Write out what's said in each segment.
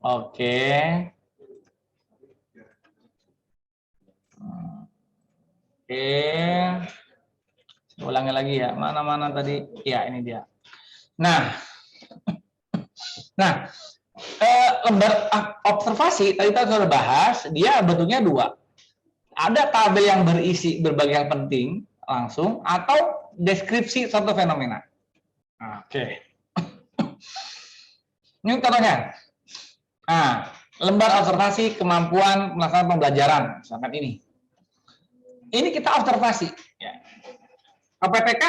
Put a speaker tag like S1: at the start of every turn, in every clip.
S1: Oke. Oke. Saya ulangi lagi ya. Mana-mana tadi? Ya, ini dia. Nah, lembar observasi tadi kita sudah bahas, dia bentuknya dua. Ada tabel yang berisi berbagai yang penting langsung atau deskripsi suatu fenomena. Oke. Ini contohnya. Nah, lembar observasi kemampuan melaksanakan pembelajaran, misalkan ini. Ini kita observasi. Ya. PPK,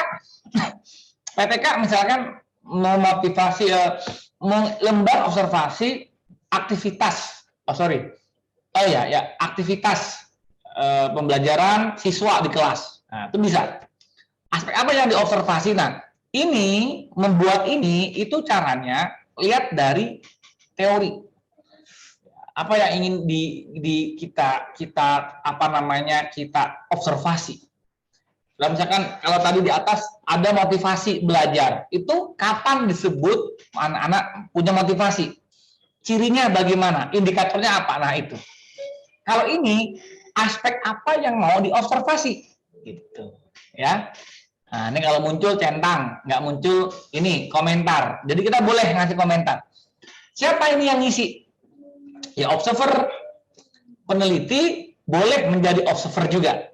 S1: PPK misalkan memotivasi lembar observasi aktivitas. Aktivitas pembelajaran siswa di kelas. Nah, itu bisa. Aspek apa yang diobservasi? Nah, ini membuat ini itu caranya lihat dari teori. Apa yang ingin kita observasi. Dan misalkan kalau tadi di atas ada motivasi belajar, itu kapan disebut anak-anak punya motivasi? Cirinya bagaimana? Indikatornya apa? Nah, itu. Kalau ini aspek apa yang mau diobservasi? Gitu, ya. Nah, ini kalau muncul centang, nggak muncul ini komentar. Jadi kita boleh ngasih komentar. Siapa ini yang ngisi? Ya, observer, peneliti boleh menjadi observer juga.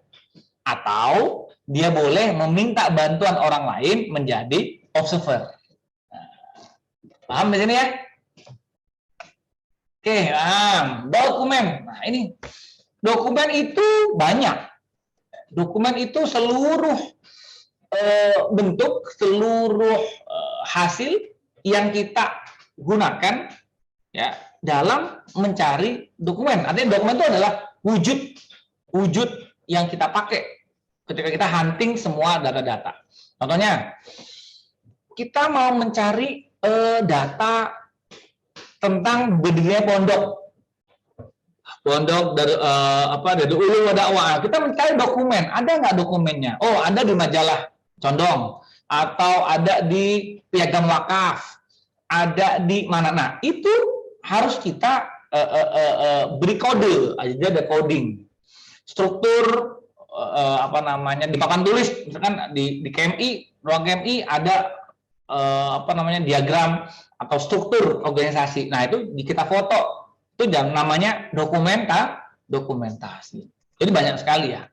S1: Atau dia boleh meminta bantuan orang lain menjadi observer. Nah, paham di sini ya? Oke, dokumen. Nah, ini dokumen itu banyak. Dokumen itu seluruh bentuk, seluruh hasil yang kita gunakan ya dalam mencari dokumen. Artinya dokumen itu adalah wujud yang kita pakai ketika kita hunting semua data-data. Contohnya, kita mau mencari data tentang berdirinya pondok dari Ulu Dakwah. Kita mencari dokumen, ada nggak dokumennya? Oh, ada di majalah Condong, atau ada di Piagam Wakaf, ada di mana? Nah, itu harus kita beri kode, ada coding, struktur di papan tulis, misalkan di KMI, ruang KMI ada diagram atau struktur organisasi. Nah, itu kita foto, itu namanya dokumentasi. Jadi banyak sekali ya.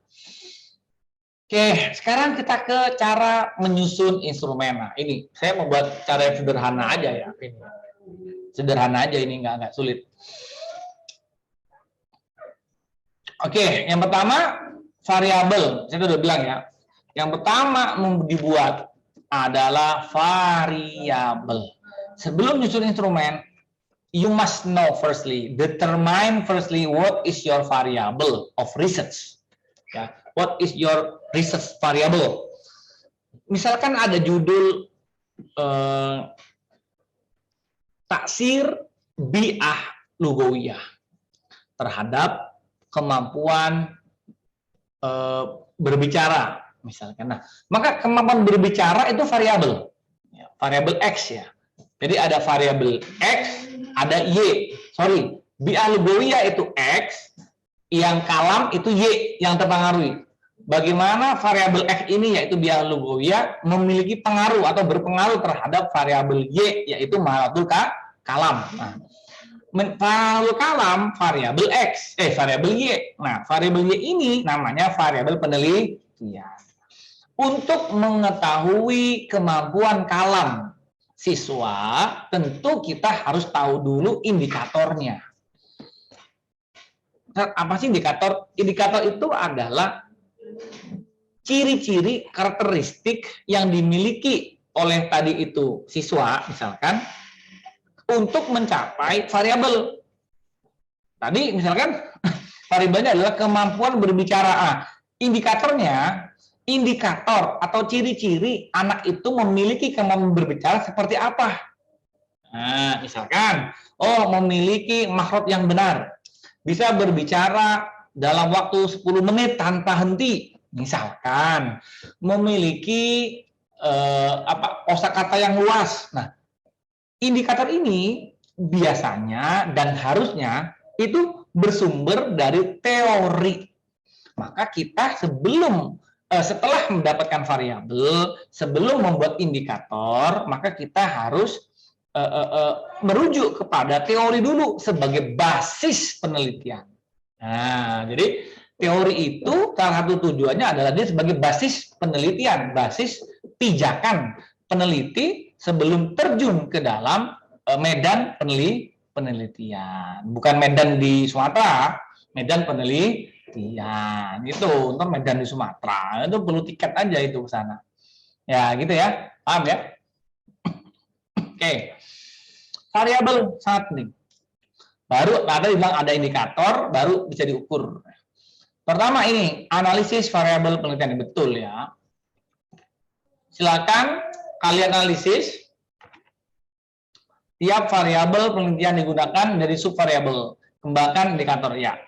S1: Oke, sekarang kita ke cara menyusun instrumen. Nah, ini saya membuat cara yang sederhana aja ya. Sederhana aja ini, nggak sulit. Oke, yang pertama variabel. Saya sudah bilang ya. Yang pertama dibuat adalah variabel. Sebelum menyusun instrumen, you must know determine firstly what is your variable of research. Ya, what is your research variable? Misalkan ada judul taksir bi'ah lugawiyah terhadap kemampuan berbicara, misalkan. Nah, maka kemampuan berbicara itu variabel, variabel X ya. Jadi ada variabel X, ada Y. Bi'ah lugawiyah itu X, yang kalam itu Y yang terpengaruhi. Bagaimana variabel X ini, yaitu bi'ah lugawiyah, memiliki pengaruh atau berpengaruh terhadap variabel Y, yaitu mahalatul kalam. Nah, variabel kalam, variabel X, variabel Y. Nah, variabel Y ini namanya variabel penelitian. Untuk mengetahui kemampuan kalam siswa, tentu kita harus tahu dulu indikatornya. Apa sih indikator? Indikator itu adalah ciri-ciri karakteristik yang dimiliki oleh tadi itu siswa, misalkan, untuk mencapai variabel. Tadi misalkan variabelnya adalah kemampuan berbicara. Indikator atau ciri-ciri anak itu memiliki kemampuan berbicara seperti apa? Nah, misalkan, memiliki makhraj yang benar, bisa berbicara dalam waktu 10 menit tanpa henti, misalkan, memiliki kosakata yang luas. Nah, indikator ini biasanya dan harusnya itu bersumber dari teori. Maka kita setelah mendapatkan variabel, sebelum membuat indikator, maka kita harus merujuk kepada teori dulu sebagai basis penelitian. Nah, jadi teori itu salah satu tujuannya adalah dia sebagai basis penelitian, basis pijakan peneliti sebelum terjun ke dalam medan penelitian. Bukan medan di Sumatera, medan penelitian. Itu untuk medan di Sumatera. Itu perlu tiket aja itu ke sana. Ya, gitu ya. Paham ya? Oke. Variabel sangat penting. Baru ada bilang ada indikator, baru bisa diukur. Pertama ini, analisis variabel penelitian. Betul ya. Silakan kalian analisis tiap variabel penelitian digunakan dari subvariabel. Kembangkan indikator ya.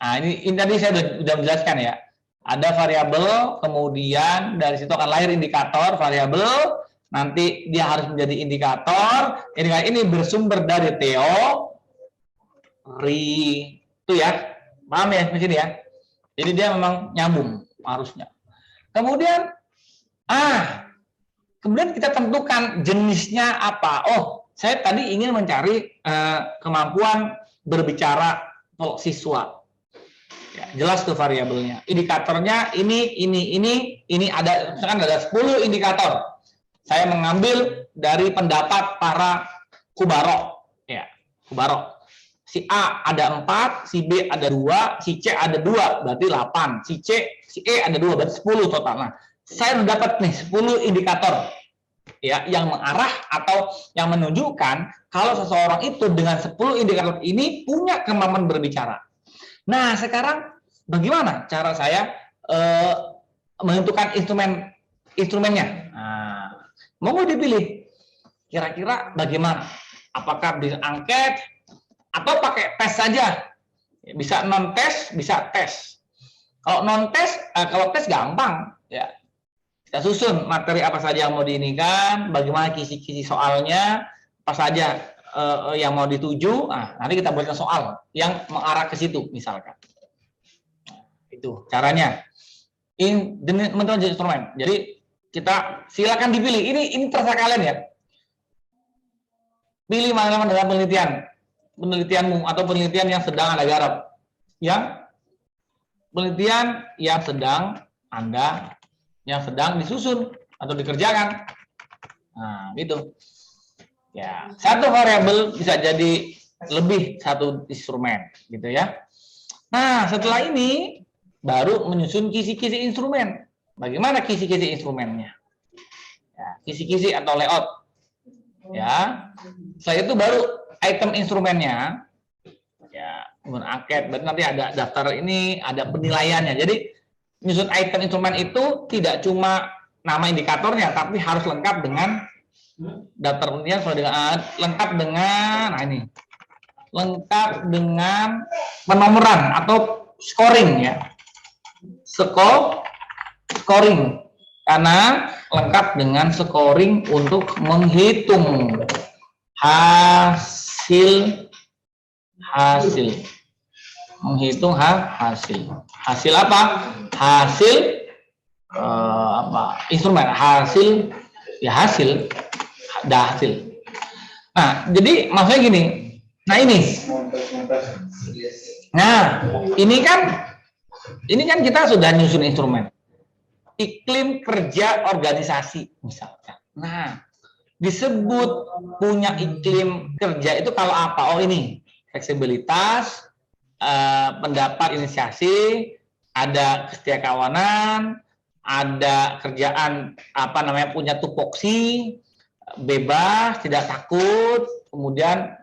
S1: Nah, ini tadi saya sudah menjelaskan ya. Ada variabel, kemudian dari situ akan lahir indikator variabel, nanti dia harus menjadi indikator. Ini bersumber dari teori. Itu ya. Paham ya di sini ya? Jadi dia memang nyambung harusnya. Kemudian kita tentukan jenisnya apa. Oh, saya tadi ingin mencari kemampuan berbicara siswa. Ya, jelas tuh variabelnya. Indikatornya ini ada, misalkan ada 10 indikator. Saya mengambil dari pendapat para kubaro. Ya, kubaro. Si A ada 4, si B ada 2, si C ada 2, berarti 8. Si E ada 2, berarti 10 total. Nah, saya udah dapat nih 10 indikator ya yang mengarah atau yang menunjukkan kalau seseorang itu dengan 10 indikator ini punya kemampuan berbicara. Nah, sekarang bagaimana cara saya menentukan instrumennya? Nah, mau dipilih. Kira-kira bagaimana? Apakah bisa angket atau pakai tes saja? Bisa non tes, bisa tes. Kalau non tes, kalau tes gampang ya. Kita susun materi apa saja yang mau diinikan, bagaimana kisi-kisi soalnya, apa saja yang mau dituju. Nah, nanti kita buatkan soal yang mengarah ke situ, misalkan. Itu caranya. Menentukan instrumen. Jadi kita silakan dipilih. Ini terserah kalian ya. Pilih mana dengan penelitianmu atau penelitian yang sedang Anda garap. Penelitian yang sedang disusun atau dikerjakan. Nah, gitu. Ya, satu variabel bisa jadi lebih satu instrumen, gitu ya. Nah, setelah ini baru menyusun kisi-kisi instrumen. Bagaimana kisi-kisi instrumennya? Ya, kisi-kisi atau layout. Ya. Setelah itu baru item instrumennya. Ya, kemudian angket. Berarti nanti ada daftar ini, ada penilaiannya. Jadi menyusun item instrumen itu tidak cuma nama indikatornya, tapi harus lengkap dengan daftar penilaian, lengkap dengan lengkap dengan penomoran atau scoring ya. Scoring karena lengkap dengan scoring untuk menghitung hasil menghitung hasil apa? Hasil instrumen hasil. Nah, jadi maksudnya gini. Nah, ini kan kita sudah nyusun instrumen. Iklim kerja organisasi misalkan. Nah, disebut punya iklim kerja itu kalau apa? Oh, ini fleksibilitas, pendapat inisiasi, ada kesetiakawanan, ada kerjaan punya tupoksi, bebas, tidak takut, kemudian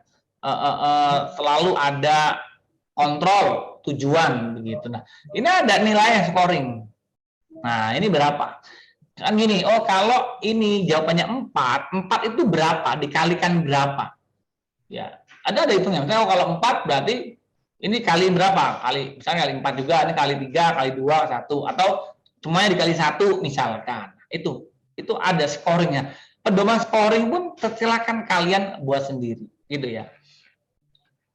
S1: selalu ada kontrol tujuan begitu. Nah, ini ada nilai scoring. Nah, ini berapa? Kan gini, oh kalau ini jawabannya 4 itu berapa? Dikalikan berapa? Ya, ada hitungnya. Misalnya kalau 4 berarti ini kali berapa? Misalnya kali 4 juga, ini kali 3, kali 2, 1 atau semuanya dikali 1 misalkan. Itu ada scoringnya. Pedoman scoring pun silakan kalian buat sendiri. gitu ya.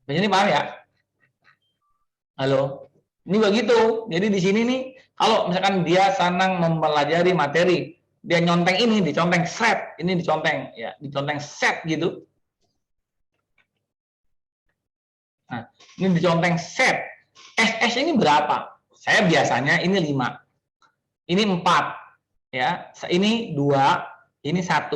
S1: Ini paham ya? Halo, ini begitu. Jadi di sini nih, kalau misalkan dia senang mempelajari materi, dia nyonteng ini, diconteng set, ini diconteng, ya, diconteng set gitu. Nah, ini diconteng set. SS ini berapa? Saya biasanya ini 5, ini 4, ya, ini 2, ini 1.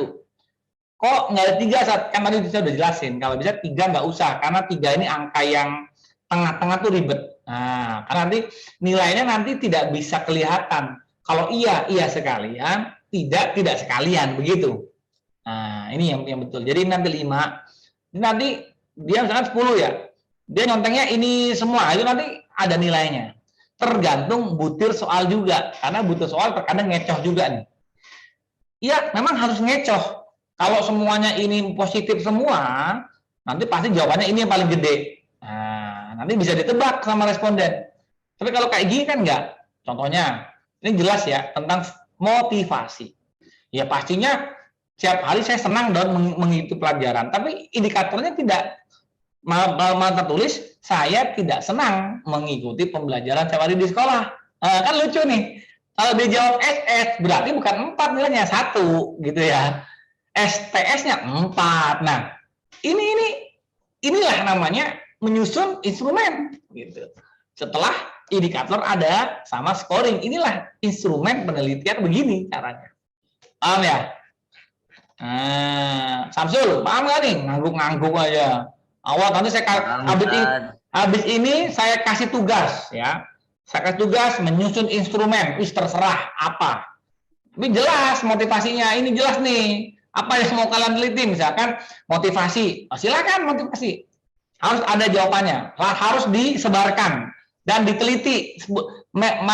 S1: Kok nggak ada 3? Kan tadi saya udah jelasin, kalau bisa 3 nggak usah, karena 3 ini angka yang tengah-tengah tuh ribet. Nah, karena nanti nilainya nanti tidak bisa kelihatan. Kalau iya sekalian, tidak sekalian, begitu. Nah, ini yang betul. Jadi nanti 5, nanti dia misalkan 10 ya, dia nyontengnya ini semua, itu nanti ada nilainya. Tergantung butir soal juga, karena butir soal terkadang ngecoh juga nih. Iya, memang harus ngecoh. Kalau semuanya ini positif semua, nanti pasti jawabannya ini yang paling gede. Nah, nanti bisa ditebak sama responden. Tapi kalau kayak gini kan enggak. Contohnya, ini jelas ya, tentang motivasi. Ya pastinya setiap hari saya senang dong mengikuti pelajaran, tapi indikatornya tidak tertulis saya tidak senang mengikuti pembelajaran setiap hari di sekolah. Kan lucu nih. Kalau dia jawab SS berarti bukan 4 nilainya, 1 gitu ya. STS-nya 4. Nah, inilah namanya menyusun instrumen gitu. Setelah indikator ada sama scoring, inilah instrumen penelitian begini caranya. Paham ya? Samsul, paham nggak nih? Ngangguk-ngangguk aja. Awal nanti saya habis ini saya kasih tugas ya. Saya kasih tugas menyusun instrumen, terserah apa. Ini jelas motivasinya, ini jelas nih. Apa yang mau kalian teliti? Misalkan motivasi, silakan motivasi. Harus ada jawabannya, harus disebarkan dan diteliti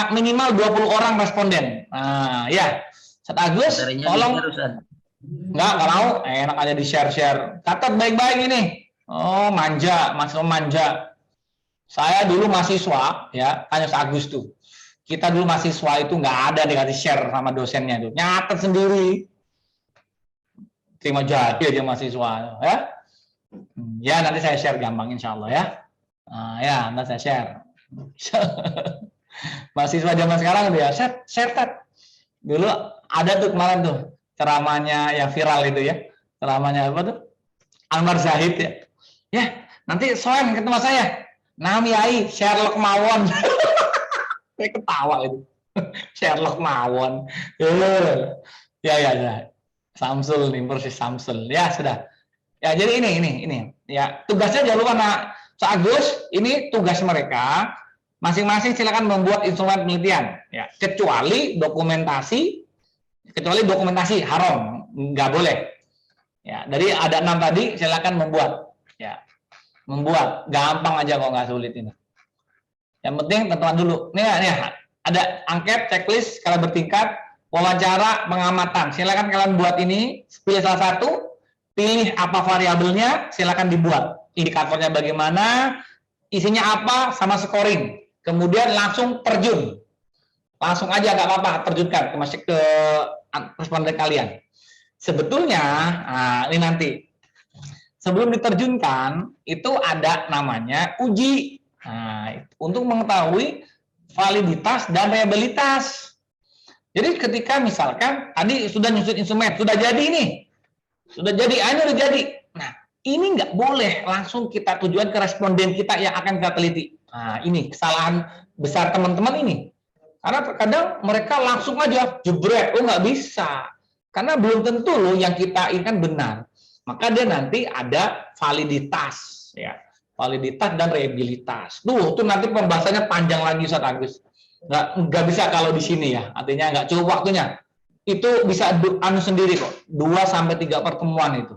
S1: minimal 20 orang responden. Nah, ya. Ustaz Agus, tolong. Enggak mau, enak aja di-share. Catat baik-baik ini. Oh, manja, mahasiswa manja. Saya dulu mahasiswa, ya, tanya Ustaz Agus tuh. Kita dulu mahasiswa itu nggak ada dikasih share sama dosennya tuh, nyatet sendiri. Terima jadi aja mahasiswa, ya. Ya nanti saya share gampang insya Allah ya. Ya nanti saya share. Mahasiswa zaman sekarang dia share. Dulu ada tuh kemarin tuh ceramahnya yang viral itu ya. Ceramahnya apa tuh? Anwar Zahid ya. Ya nanti soal ketemu saya. Nami Ai Sherlock Mawon. Saya ketawa itu. Sherlock Mawon. Ya. Samsul nih, persis Samsul. Ya, sudah. Ya, jadi ini. Ya, tugasnya jangan lupa Ustaz Agus, ini tugas mereka. Masing-masing silakan membuat instrumen penelitian. Ya, kecuali dokumentasi haram, nggak boleh. Ya, dari ada 6 tadi silakan membuat. Ya. Membuat, gampang aja kok nggak sulit ini. Yang penting tentuan dulu. Nih, ada angket, checklist, skala bertingkat, wawancara, pengamatan. Silakan kalian buat ini, pilih salah satu, pilih apa variabelnya, silakan dibuat. Indikatornya bagaimana, isinya apa, sama scoring. Kemudian langsung terjun. Langsung aja nggak apa-apa, terjunkan ke responden kalian. Sebetulnya, ini nanti. Sebelum diterjunkan, itu ada namanya uji. Untuk mengetahui validitas dan reliabilitas. Jadi ketika misalkan tadi sudah nyusun instrumen, sudah jadi nih, ini udah jadi. Nah, ini nggak boleh langsung kita tujuan ke responden kita yang akan kita teliti. Nah, ini kesalahan besar teman-teman ini. Karena terkadang mereka langsung aja jebret, nggak bisa. Karena belum tentu loh yang kita inginkan benar. Maka dia nanti ada validitas, ya, validitas dan reliabilitas. Tuh nanti pembahasannya panjang lagi Ustaz Agus. Nggak bisa kalau di sini ya, artinya nggak cukup waktunya. Itu bisa sendiri kok, 2-3 pertemuan itu.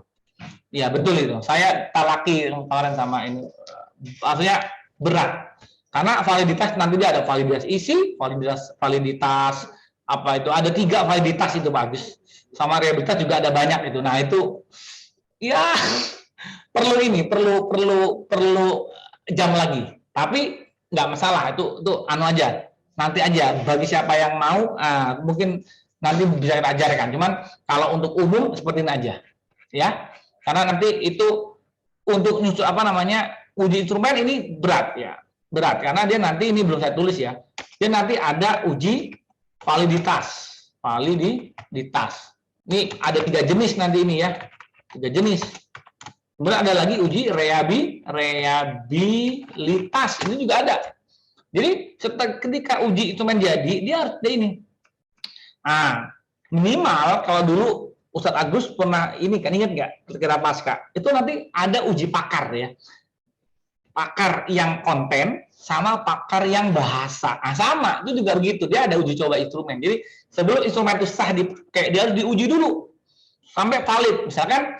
S1: Ya betul itu. Saya talaki kemarin sama ini, artinya berat. Karena validitas nanti dia ada validitas isi, validitas apa itu ada 3 validitas itu bagus. Sama reliabilitas juga ada banyak itu. Nah itu ya perlu jam lagi. Tapi nggak masalah itu anu aja. Nanti aja bagi siapa yang mau mungkin nanti bisa kita ajarkan. Cuman kalau untuk umum seperti ini aja, ya. Karena nanti itu untuk nyusun apa namanya uji instrumen ini berat ya, berat karena dia nanti ini belum saya tulis ya. Dia nanti ada uji validitas, validitas. Ini ada 3 jenis nanti ini ya, 3 jenis. Kemudian ada lagi uji reliabilitas, ini juga ada. Jadi ketika uji instrumen jadi, dia harus ada ini. Nah, minimal kalau dulu Ustadz Agus pernah ini kan, ingat nggak ketika pasca itu nanti ada uji pakar ya, pakar yang konten sama pakar yang bahasa. Nah, sama itu juga begitu, dia ada uji coba instrumen. Jadi sebelum instrumen itu sah kayak dia harus diuji dulu sampai valid. Misalkan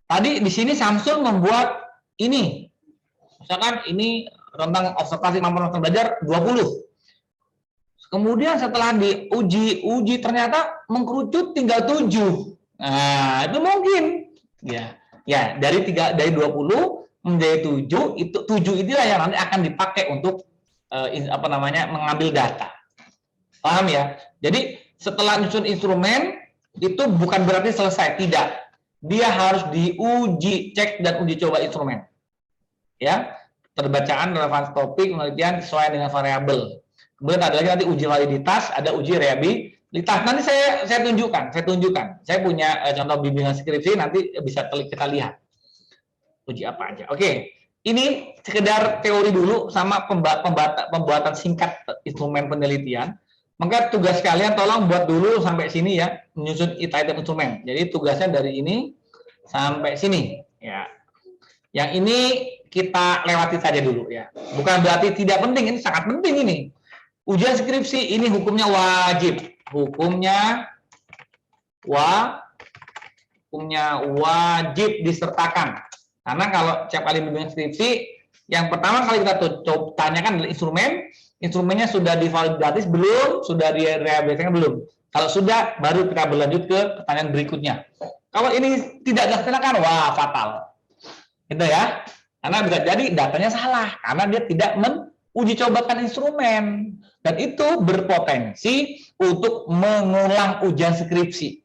S1: tadi di sini Samsul membuat ini, misalkan ini tentang observasi kemampuan belajar 20. Kemudian setelah diuji ternyata mengkerucut tinggal 7. Nah, itu mungkin. Ya, dari 20 menjadi 7, itu 7 inilah yang nanti akan dipakai untuk mengambil data. Paham ya? Jadi setelah nyusun instrumen itu bukan berarti selesai, tidak. Dia harus diuji, cek dan uji coba instrumen. Ya, perbacaan, relevansi topik, penelitian sesuai dengan variabel. Kemudian ada lagi nanti uji validitas, ada uji reliabilitas. Nanti saya tunjukkan. Saya punya contoh bimbingan skripsi, nanti bisa kita lihat. Uji apa aja. Oke, ini sekedar teori dulu sama pembuatan singkat instrumen penelitian. Maka tugas kalian tolong buat dulu sampai sini ya, menyusun item instrumen. Jadi tugasnya dari ini sampai sini ya. Yang ini kita lewati saja dulu ya. Bukan berarti tidak penting, ini sangat penting ini. Ujian skripsi ini hukumnya wajib. Hukumnya wajib disertakan. Karena kalau setiap kali bimbingan skripsi, yang pertama kali kita tanyakan adalah instrumen. Instrumennya sudah divalidasi belum? Sudah direhabilitasikan belum? Kalau sudah, baru kita berlanjut ke pertanyaan berikutnya. Kalau ini tidak dilaksanakan, wah fatal. Gitu ya. Karena bisa jadi datanya salah. Karena dia tidak uji cobakan instrumen, dan itu berpotensi untuk mengulang ujian skripsi.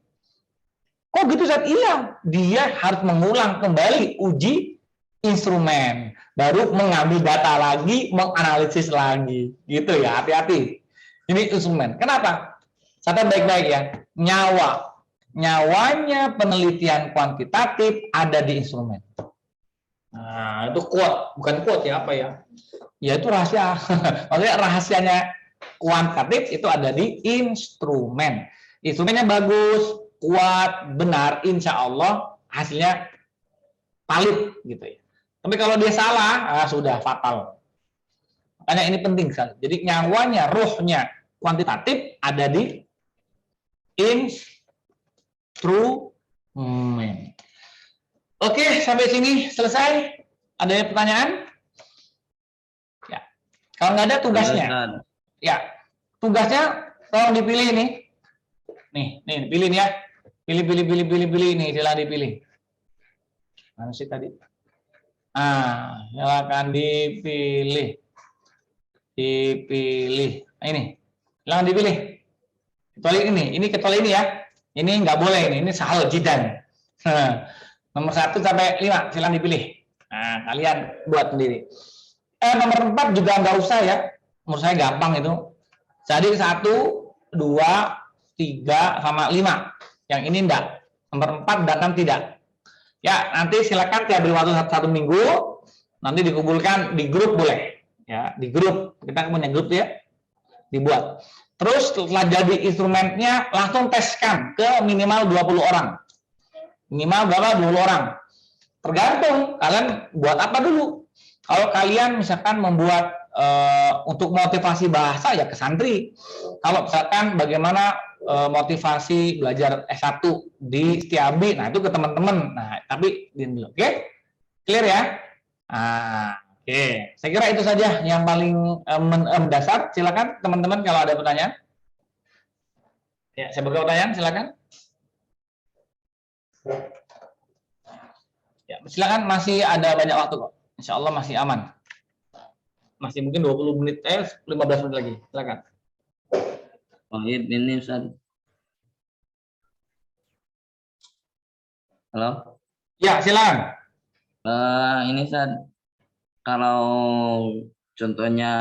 S1: Kok gitu Ustaz? Iya, dia harus mengulang kembali uji instrumen, baru mengambil data lagi, menganalisis lagi, gitu ya. Hati-hati. Ini instrumen. Kenapa? Catat baik-baik ya. Nyawanya penelitian kuantitatif ada di instrumen. Nah, itu quote, bukan quote ya, apa ya? Ya itu rahasia. Maksudnya rahasianya kuantitatif itu ada di instrumen. Instrumennya bagus, kuat, benar, insya Allah hasilnya valid gitu ya. Tapi kalau dia salah, sudah fatal. Makanya ini penting sekali. Jadi nyawanya, ruhnya kuantitatif ada di instrumen. Oke, sampai sini selesai. Ada pertanyaan? Ya. Kalau nggak ada tugasnya. Ya, tugasnya tolong dipilih nih. Nih, pilih nih ya. Pilih nih, silakan dipilih. Mana sih tadi? Silakan dipilih. Nah, ini. Silakan dipilih. Kecuali ini ya. Ini nggak boleh ini sahal jidan. Nomor 1 sampai 5, silakan dipilih. Nah, kalian buat sendiri. Nomor 4 juga nggak usah ya. Menurut saya gampang itu. Jadi 1, 2, 3, sama 5. Yang ini enggak. Nomor 4 dan 6 tidak. Ya, nanti silakan tiap beri waktu 1 minggu. Nanti dikumpulkan di grup boleh. Ya, di grup. Kita punya grup ya. Dibuat. Terus setelah jadi instrumennya langsung teskan ke minimal 20 orang. Minimal berapa? 20 orang. Tergantung kalian buat apa dulu. Kalau kalian misalkan membuat untuk motivasi bahasa ya ke santri. Kalau misalkan bagaimana motivasi belajar S1 di Setiabi, nah itu ke teman-teman. Nah, tapi dulu. Oke? Clear ya? Oke. Saya kira itu saja yang paling mendasar. Silakan teman-teman kalau ada pertanyaan. Ya, saya buka pertanyaan, silakan. Ya, silakan, masih ada banyak waktu kok. Insya Allah masih aman. Masih mungkin 20 menit, 15 menit lagi. Silakan.
S2: Ini Ustaz. Halo?
S1: Ya, silakan.
S2: Ini Ustaz, kalau contohnya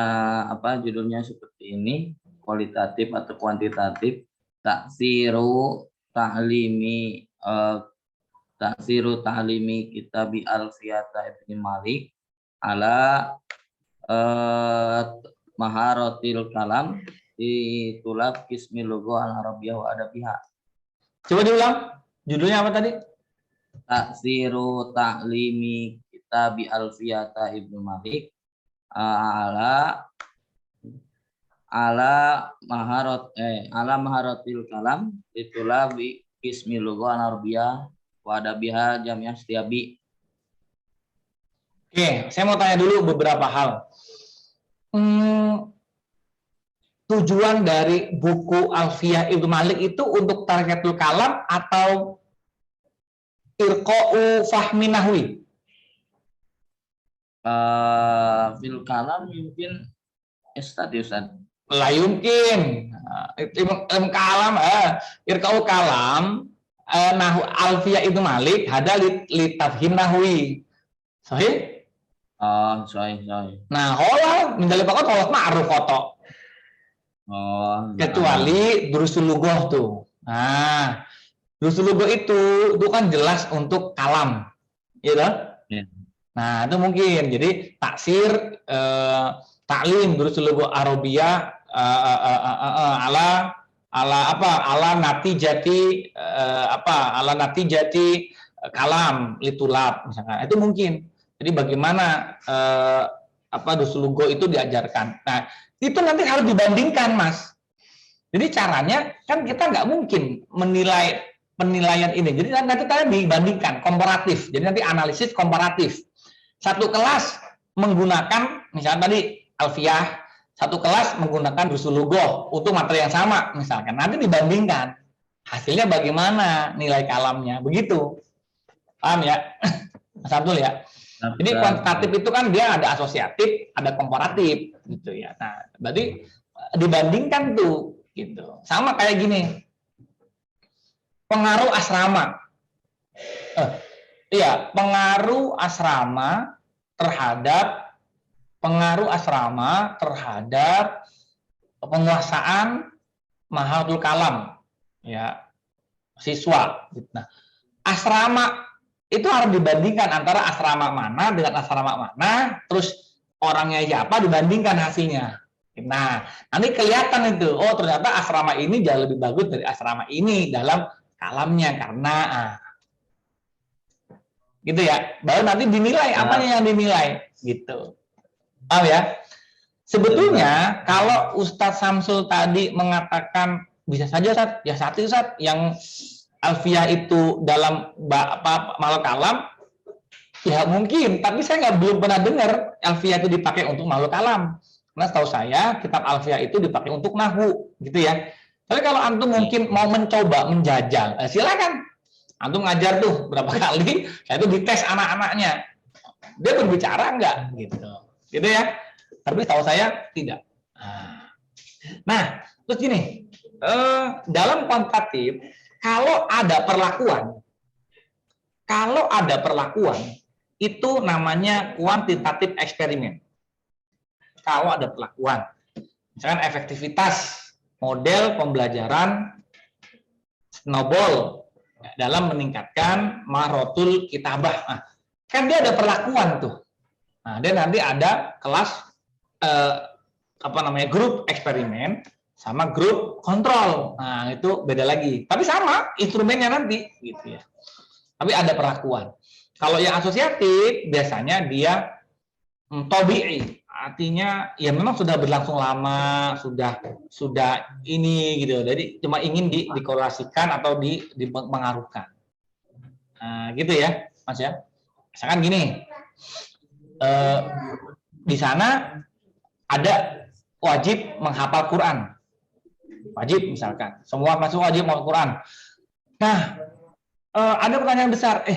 S2: judulnya seperti ini, kualitatif atau kuantitatif, taksiru ta'limi taksiru ta'limi kitabi Alfiyata Ibnu Malik ala maharatil kalam di tulab kismi logo al arabiyah wa adabiha.
S1: Coba diulang, judulnya apa tadi?
S2: Taksiru ta'limi kitabi Alfiyata Ibnu Malik ala maharatil kalam itulah bi ismi logo al-arabiyah wa adabiha jami'ah setiabi.
S1: Oke, saya mau tanya dulu beberapa hal. Tujuan dari buku Alfiyah Ibnu Malik itu untuk targetul kalam atau irqa'u fahmi nahwi?
S2: Fil kalam mungkin Ustaz.
S1: La yumkin. Ilmu kalam, irqa'u kalam, nahu Alfiyah Ibnu Malik hada li tafhim nahwi. Sahih?
S2: Sahih.
S1: Nah, hola menjadi pokok hola ma'ruf foto. Kecuali durusul lughah tuh. Nah, durusul lughah itu kan jelas untuk kalam. Gitu?
S2: Yeah.
S1: Nah, itu mungkin. Jadi taksir taklim durusul lughah Arabiyah ala natijati kalam litulab misalkan. Itu mungkin. Jadi bagaimana durusul lughah itu diajarkan. Nah, itu nanti harus dibandingkan, Mas. Jadi caranya kan kita nggak mungkin menilai penilaian ini. Jadi nanti kita dibandingkan komparatif. Jadi nanti analisis komparatif. Satu kelas menggunakan misalnya tadi Alfiyah, satu kelas menggunakan durusul lughah untuk materi yang sama misalkan. Nanti dibandingkan hasilnya bagaimana nilai kalamnya. Begitu. Paham ya? Mas Abdul ya? Jadi kuantitatif itu kan dia ada asosiatif, ada komparatif gitu ya. Nah, berarti dibandingkan tuh gitu. Sama kayak gini. Pengaruh asrama. Pengaruh asrama terhadap penguasaan maharatul kalam ya siswa. Nah, asrama itu harus dibandingkan antara asrama mana dengan asrama mana, terus orangnya siapa dibandingkan hasilnya. Nah, nanti kelihatan itu, oh ternyata asrama ini jauh lebih bagus dari asrama ini dalam kalamnya karena gitu ya. Baru nanti dinilai apanya yang dinilai gitu. Paham ya? Sebetulnya kalau Ustadz Samsul tadi mengatakan bisa saja Ustadz, ya satu Ustadz yang Alfiyah itu dalam makhluk kalam, ya mungkin. Tapi saya belum pernah dengar Alfiyah itu dipakai untuk makhluk kalam. Karena setahu saya kitab Alfiyah itu dipakai untuk nahwu, gitu ya. Tapi kalau antum mungkin mau mencoba menjajal, silakan. Antum ngajar tuh berapa kali, saya itu dites anak-anaknya. Dia berbicara enggak, gitu ya. Tapi setahu saya tidak. Nah, terus gini, dalam kuantitatif. Kalau ada perlakuan, itu namanya kuantitatif eksperimen. Kalau ada perlakuan, misalkan efektivitas model pembelajaran snowball dalam meningkatkan maharatul kitabah. Nah, kan dia ada perlakuan tuh. Nah, dia nanti ada kelas grup eksperimen sama grup kontrol. Nah, itu beda lagi. Tapi sama instrumennya nanti gitu ya. Tapi ada perlakuan. Kalau yang asosiatif biasanya dia tabi'i. Artinya ya memang sudah berlangsung lama, sudah ini gitu. Jadi cuma ingin dikorelasikan atau dipengaruhkan. Nah, gitu ya, Mas ya. Misalkan gini. Di sana ada wajib menghafal Quran. Wajib misalkan, semua masuk wajib menghafal Quran. Nah, ada pertanyaan besar,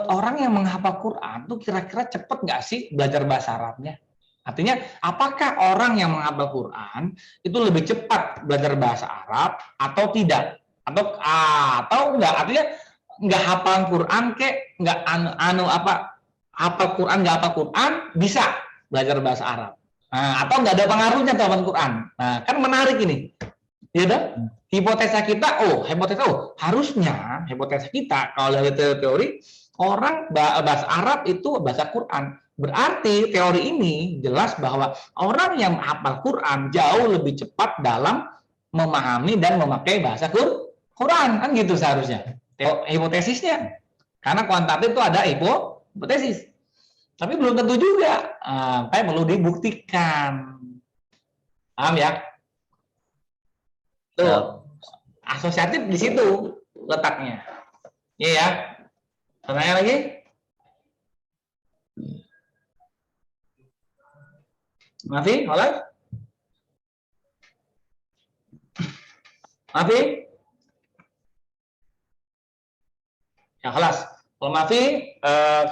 S1: orang yang menghafal Quran tuh kira-kira cepet nggak sih belajar bahasa Arabnya? Artinya, apakah orang yang menghafal Quran itu lebih cepat belajar bahasa Arab atau tidak? Atau enggak? Artinya nggak hafal Quran nggak hafal Quran nggak hafal Quran bisa belajar bahasa Arab. Nah, atau nggak ada pengaruhnya hafal Quran. Nah, kan menarik ini. Ya udah, hipotesa kita, harusnya hipotesa kita kalau dari teori orang bahasa Arab itu bahasa Quran. Berarti teori ini jelas bahwa orang yang hafal Quran jauh lebih cepat dalam memahami dan memakai bahasa Quran, kan gitu seharusnya. Hipotesisnya. Karena kuantitatif itu ada hipotesis. Tapi belum tentu juga. Kayak perlu dibuktikan. Paham ya? Tuh, asosiatif di situ letaknya. Iya ya. Pertanyaan lagi? Mafi, Mafi? Mafi? Ya, kelas. Kalau Mafi,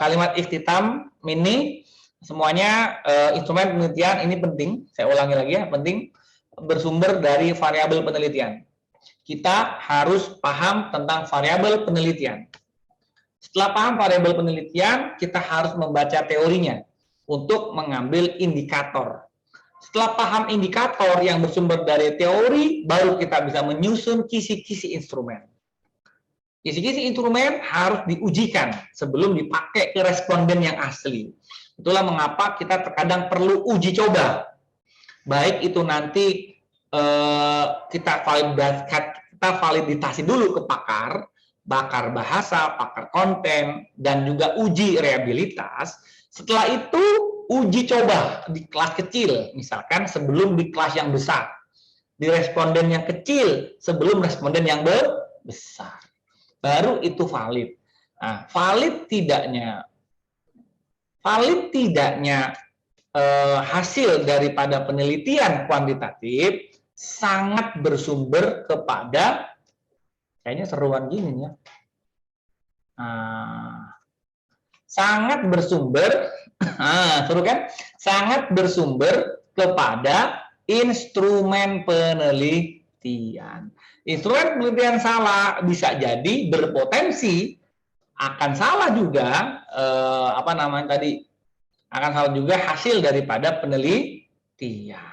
S1: kalimat ikhtitam mini semuanya instrumen penelitian ini penting. Saya ulangi lagi ya, penting bersumber dari variabel penelitian. Kita harus paham tentang variabel penelitian. Setelah paham variabel penelitian, kita harus membaca teorinya untuk mengambil indikator. Setelah paham indikator yang bersumber dari teori, baru kita bisa menyusun kisi-kisi instrumen. Kisi-kisi instrumen harus diujikan sebelum dipakai ke responden yang asli. Itulah mengapa kita terkadang perlu uji coba. Baik itu nanti kita validasi dulu ke pakar bahasa, pakar konten, dan juga uji reliabilitas. Setelah itu uji coba di kelas kecil, misalkan sebelum di kelas yang besar, di responden yang kecil sebelum responden yang besar, baru itu valid. Nah, valid tidaknya hasil daripada penelitian kuantitatif sangat bersumber kepada, kayaknya seruan gini ya, sangat bersumber, seru kan? Sangat bersumber kepada instrumen penelitian. Instrumen penelitian salah bisa jadi berpotensi akan salah juga, akan salah juga hasil daripada penelitian.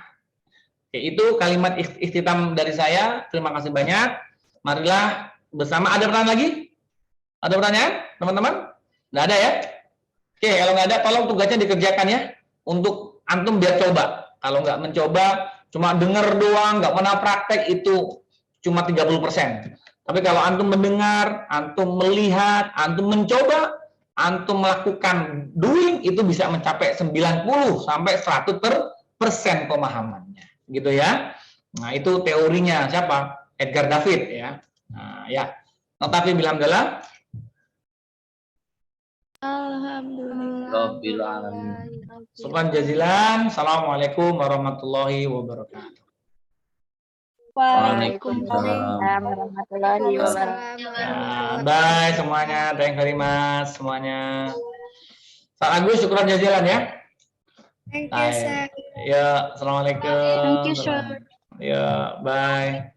S1: Itu kalimat ikhtitam dari saya. Terima kasih banyak. Marilah bersama. Ada pertanyaan lagi? Ada pertanyaan, teman-teman? Nggak ada ya? Oke, kalau nggak ada, tolong tugasnya dikerjakan ya. Untuk antum biar coba. Kalau nggak mencoba, cuma dengar doang, nggak pernah praktek, itu cuma 30%. Tapi kalau antum mendengar, antum melihat, antum mencoba, antum melakukan doing, itu bisa mencapai 90 sampai 100% pemahamannya, gitu ya. Nah, itu teorinya siapa? Edgar David ya. Nah, ya. Notafi bilang adalah
S3: Alhamdulillah.
S1: Syukran jazilan. Assalamualaikum warahmatullahi wabarakatuh.
S3: Waalaikumsalam warahmatullahi wabarakatuh.
S1: Ya, bye semuanya. Thank you very much semuanya. Pak Agus, syukran jazilan ya.
S4: Thank you, sir.
S1: Ya, assalamualaikum.
S4: Thank you, sir.
S1: Ya, bye.